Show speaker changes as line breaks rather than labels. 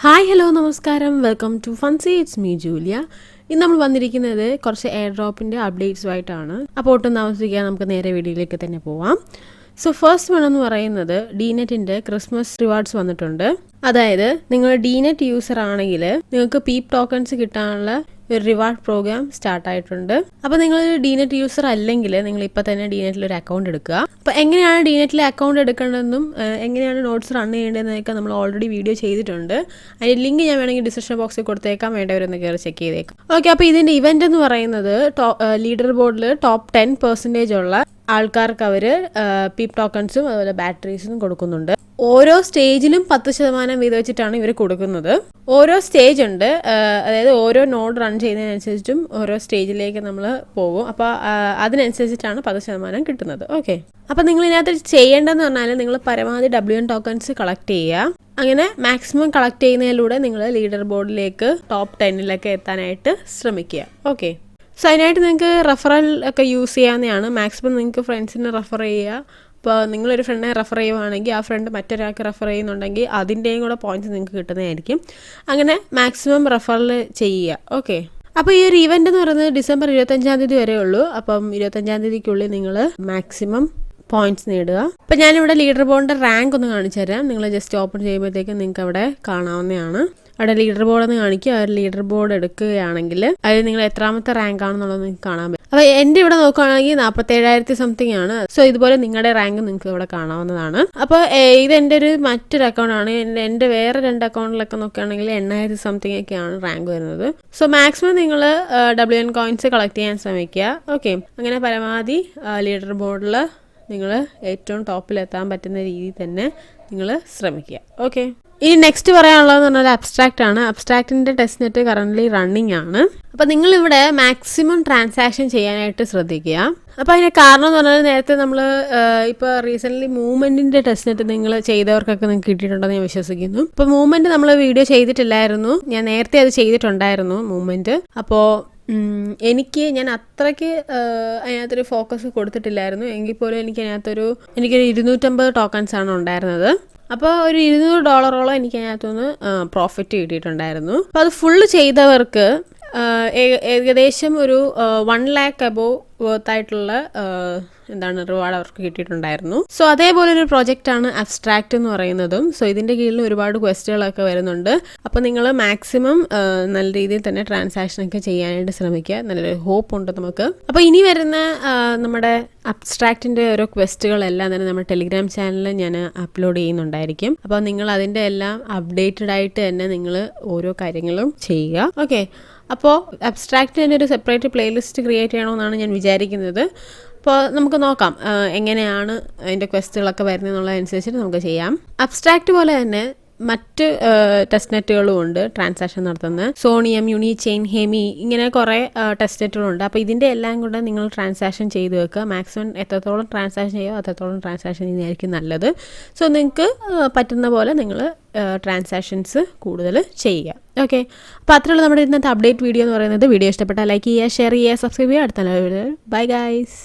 Hi hello നമസ്കാരം, welcome to Funsy. It's me Julia. ഇന്ന് നമ്മൾ വന്നിരിക്കുന്നത് കുറച്ച് എയർ ഡ്രോപ്പിൻ്റെ അപ്ഡേറ്റ്സുമായിട്ടാണ്. അപ്പോൾ ഒട്ടും താമസിക്കാൻ നമുക്ക് നേരെ വീഡിയോയിലേക്ക് തന്നെ പോവാം. സോ ഫസ്റ്റ് വൺ എന്ന് പറയുന്നത് ഡീനെറ്റിൻ്റെ ക്രിസ്മസ് റിവാർഡ്സ് വന്നിട്ടുണ്ട്. അതായത് നിങ്ങൾ ഡീനെറ്റ് യൂസർ ആണെങ്കിൽ നിങ്ങൾക്ക് പീപ്പ് ടോക്കൺസ് കിട്ടാനുള്ള ഒരു റിവാർഡ് പ്രോഗ്രാം സ്റ്റാർട്ട് ആയിട്ടുണ്ട്. അപ്പോൾ നിങ്ങൾ ഡീനെറ്റ് യൂസർ അല്ലെങ്കിൽ നിങ്ങൾ ഇപ്പോൾ തന്നെ ഡീനെറ്റിൽ ഒരു അക്കൗണ്ട് എടുക്കുക. അപ്പോൾ എങ്ങനെയാണ് ഡീനെറ്റിലെ അക്കൗണ്ട് എടുക്കേണ്ടതെന്നും എങ്ങനെയാണ് നോട്ട്സ് റൺ ചെയ്യേണ്ടതെന്നൊക്കെ നമ്മൾ ഓൾറെഡി വീഡിയോ ചെയ്തിട്ടുണ്ട്. അതിൻ്റെ ലിങ്ക് ഞാൻ വേണമെങ്കിൽ ഡിസ്ക്രിപ്ഷൻ ബോക്സിൽ കൊടുത്തേക്കാം, വേണ്ടവരൊന്ന് കയറി ചെക്ക് ചെയ്തേക്കാം. ഓക്കെ, അപ്പോൾ ഇതിൻ്റെ ഇവൻ്റ് എന്ന് പറയുന്നത് ലീഡർ ബോർഡിൽ ടോപ്പ് 10% ഉള്ള ആൾക്കാർക്ക് അവർ പീപ്പ് ടോക്കൺസും അതുപോലെ ബാറ്ററീസും കൊടുക്കുന്നുണ്ട്. ഓരോ സ്റ്റേജിലും 10% വീതം വെച്ചിട്ടാണ് ഇവർ കൊടുക്കുന്നത്. ഓരോ സ്റ്റേജ് ഉണ്ട്, അതായത് ഓരോ നോഡ് റൺ ചെയ്യുന്നതിനനുസരിച്ചും ഓരോ സ്റ്റേജിലേക്ക് നമ്മൾ പോകും. അപ്പോൾ അതിനനുസരിച്ചിട്ടാണ് 10% കിട്ടുന്നത്. ഓക്കെ, അപ്പോൾ നിങ്ങൾ ഇതിനകത്ത് ചെയ്യേണ്ടതെന്ന് പറഞ്ഞാൽ നിങ്ങൾ പരമാവധി WN ടോക്കൺസ് കളക്ട് ചെയ്യുക. അങ്ങനെ മാക്സിമം കളക്ട് ചെയ്യുന്നതിലൂടെ നിങ്ങൾ ലീഡർ ബോർഡിലേക്ക് ടോപ്പ് 10 എത്താനായിട്ട് ശ്രമിക്കുക. ഓക്കെ, സോ അതിനായിട്ട് നിങ്ങൾക്ക് റെഫറൽ ഒക്കെ യൂസ് ചെയ്യാവുന്നതാണ്. മാക്സിമം നിങ്ങൾക്ക് ഫ്രണ്ട്സിനെ റെഫർ ചെയ്യുക. ഇപ്പോൾ നിങ്ങളൊരു ഫ്രണ്ടിനെ റെഫർ ചെയ്യുവാണെങ്കിൽ ആ ഫ്രണ്ട് മറ്റൊരാൾക്ക് റെഫർ ചെയ്യുന്നുണ്ടെങ്കിൽ അതിൻ്റെയും കൂടെ പോയിൻറ്റ്സ് നിങ്ങൾക്ക് കിട്ടുന്നതായിരിക്കും. അങ്ങനെ മാക്സിമം റെഫറൽ ചെയ്യുക. ഓക്കെ, അപ്പോൾ ഈ ഒരു ഇവൻ്റ് എന്ന് പറയുന്നത് ഡിസംബർ 25 വരെ ഉള്ളൂ. അപ്പം 25 നിങ്ങൾ മാക്സിമം പോയിൻറ്റ്സ് നേടുക. അപ്പോൾ ഞാനിവിടെ ലീഡർ ബോർഡിൻ്റെ റാങ്ക് ഒന്ന് കാണിച്ചു തരാം. നിങ്ങൾ ജസ്റ്റ് ഓപ്പൺ ചെയ്യുമ്പോഴത്തേക്കും നിങ്ങൾക്ക് അവിടെ കാണാവുന്നതാണ്. അവിടെ ലീഡർ ബോർഡ് എന്ന് കാണിക്കുക. ആ ഒരു ലീഡർ ബോർഡ് എടുക്കുകയാണെങ്കിൽ അതിൽ നിങ്ങൾ എത്രാമത്തെ റാങ്ക് ആണെന്നുള്ളത് നിങ്ങൾക്ക് കാണാൻ പറ്റും. അപ്പോൾ എൻ്റെ ഇവിടെ നോക്കുകയാണെങ്കിൽ 47,000 സംതിങ് ആണ്. സോ ഇതുപോലെ നിങ്ങളുടെ റാങ്ക് നിങ്ങൾക്ക് ഇവിടെ കാണാവുന്നതാണ്. അപ്പോൾ ഇത് എൻ്റെ മറ്റൊരു അക്കൗണ്ടാണ്. എൻ്റെ വേറെ 2 അക്കൗണ്ടിലൊക്കെ നോക്കുകയാണെങ്കിൽ 8,000 സംതിങ് ഒക്കെയാണ് റാങ്ക് വരുന്നത്. സോ മാക്സിമം നിങ്ങൾ WN കോയിൻസ് കളക്ട് ചെയ്യാൻ ശ്രമിക്കുക. ഓക്കെ, അങ്ങനെ പരമാവധി ലീഡർ ബോർഡിൽ നിങ്ങൾ ഏറ്റവും ടോപ്പിലെത്താൻ പറ്റുന്ന രീതിയിൽ തന്നെ നിങ്ങൾ ശ്രമിക്കുക. ഓക്കെ, ഇനി നെക്സ്റ്റ് പറയാനുള്ളതെന്ന് പറഞ്ഞാൽ അബ്സ്ട്രാക്റ്റ് ആണ്. അബ്സ്ട്രാക്റ്റിൻ്റെ ടെസ്റ്റ് നെറ്റ് കറൻ്റ്ലി റണ്ണിങ് ആണ്. അപ്പോൾ നിങ്ങളിവിടെ മാക്സിമം ട്രാൻസാക്ഷൻ ചെയ്യാനായിട്ട് ശ്രദ്ധിക്കുക. അപ്പോൾ അതിൻ്റെ കാരണം എന്ന് പറഞ്ഞാൽ നേരത്തെ നമ്മൾ ഇപ്പോൾ റീസെൻ്റ്ലി മൂവ്മെൻറ്റിൻ്റെ ടെസ്റ്റ് നെറ്റ് നിങ്ങൾ ചെയ്തവർക്കൊക്കെ നിങ്ങൾക്ക് കിട്ടിയിട്ടുണ്ടെന്ന് ഞാൻ വിശ്വസിക്കുന്നു. ഇപ്പോൾ മൂവ്മെൻറ്റ് നമ്മൾ വീഡിയോ ചെയ്തിട്ടില്ലായിരുന്നു, ഞാൻ നേരത്തെ അത് ചെയ്തിട്ടുണ്ടായിരുന്നു മൂവ്മെൻറ്റ്. അപ്പോൾ ഞാൻ അത്രയ്ക്ക് അതിനകത്തൊരു ഫോക്കസ് കൊടുത്തിട്ടില്ലായിരുന്നു. എങ്കിൽ പോലും എനിക്കൊരു 250 ടോക്കൺസ് ആണ് ഉണ്ടായിരുന്നത്. അപ്പോൾ ഒരു $200 എനിക്ക് അതിനകത്തുനിന്ന് പ്രോഫിറ്റ് കിട്ടിയിട്ടുണ്ടായിരുന്നു. അപ്പോൾ അത് ഫുള്ള് ചെയ്തവർക്ക് ഏകദേശം ഒരു 1 lakh above വർത്തായിട്ടുള്ള റിവാർഡ് അവർക്ക് കിട്ടിയിട്ടുണ്ടായിരുന്നു. സോ അതേപോലെ ഒരു പ്രോജക്റ്റാണ് അബ്സ്ട്രാക്റ്റ് എന്ന് പറയുന്നതും. സോ ഇതിൻ്റെ കീഴിൽ ഒരുപാട് ക്വസ്റ്റുകളൊക്കെ വരുന്നുണ്ട്. അപ്പോൾ നിങ്ങൾ മാക്സിമം നല്ല രീതിയിൽ തന്നെ ട്രാൻസാക്ഷനൊക്കെ ചെയ്യാനായിട്ട് ശ്രമിക്കുക. നല്ലൊരു ഹോപ്പ് ഉണ്ട് നമുക്ക്. അപ്പോൾ ഇനി വരുന്ന നമ്മുടെ അബ്സ്ട്രാക്റ്റിൻ്റെ ഓരോ ക്വസ്റ്റുകളെല്ലാം തന്നെ നമ്മുടെ ടെലിഗ്രാം ചാനലിൽ ഞാൻ അപ്ലോഡ് ചെയ്യുന്നുണ്ടായിരിക്കും. അപ്പോൾ നിങ്ങൾ അതിൻ്റെ എല്ലാം അപ്ഡേറ്റഡ് ആയിട്ട് തന്നെ നിങ്ങൾ ഓരോ കാര്യങ്ങളും ചെയ്യുക. ഓക്കെ, അപ്പോൾ അബ്സ്ട്രാക്റ്റ് തന്നെ ഒരു സെപ്പറേറ്റ് പ്ലേലിസ്റ്റ് ക്രിയേറ്റ് ചെയ്യണമെന്നാണ് ഞാൻ വിചാരിക്കുന്നത്. അപ്പോൾ നമുക്ക് നോക്കാം എങ്ങനെയാണ് അതിൻ്റെ ക്വസ്റ്റുകളൊക്കെ വരുന്നതെന്നുള്ളതനുസരിച്ചിട്ട് നമുക്ക് ചെയ്യാം. അബ്സ്ട്രാക്റ്റ് പോലെ തന്നെ മറ്റ് ടെസ്റ്റ് നെറ്റുകളും ഉണ്ട് ട്രാൻസാക്ഷൻ നടത്തുന്നത്. സോണിയം, യൂണിചെയിൻ, ഹെമി, ഇങ്ങനെ കുറേ ടെസ്റ്റ് നെറ്റുകളുണ്ട്. അപ്പോൾ ഇതിൻ്റെ എല്ലാം കൂടെ നിങ്ങൾ ട്രാൻസാക്ഷൻ ചെയ്ത് വെക്കുക. മാക്സിമം എത്രത്തോളം ട്രാൻസാക്ഷൻ ചെയ്യുമോ അത്രത്തോളം ട്രാൻസാക്ഷൻ ചെയ്യുന്നതായിരിക്കും നല്ലത്. സോ നിങ്ങൾക്ക് പറ്റുന്ന പോലെ നിങ്ങൾ ട്രാൻസാക്ഷൻസ് കൂടുതൽ ചെയ്യുക. ഓക്കെ, അപ്പോൾ അത്രയുള്ള നമ്മുടെ ഇന്നത്തെ അപ്ഡേറ്റ് വീഡിയോ എന്ന് പറയുന്നത്. വീഡിയോ ഇഷ്ടപ്പെട്ടാൽ ലൈക്ക് ചെയ്യുക, ഷെയർ ചെയ്യുക, സബ്സ്ക്രൈബ് ചെയ്യുക. അടുത്ത ബൈ ഗൈസ്.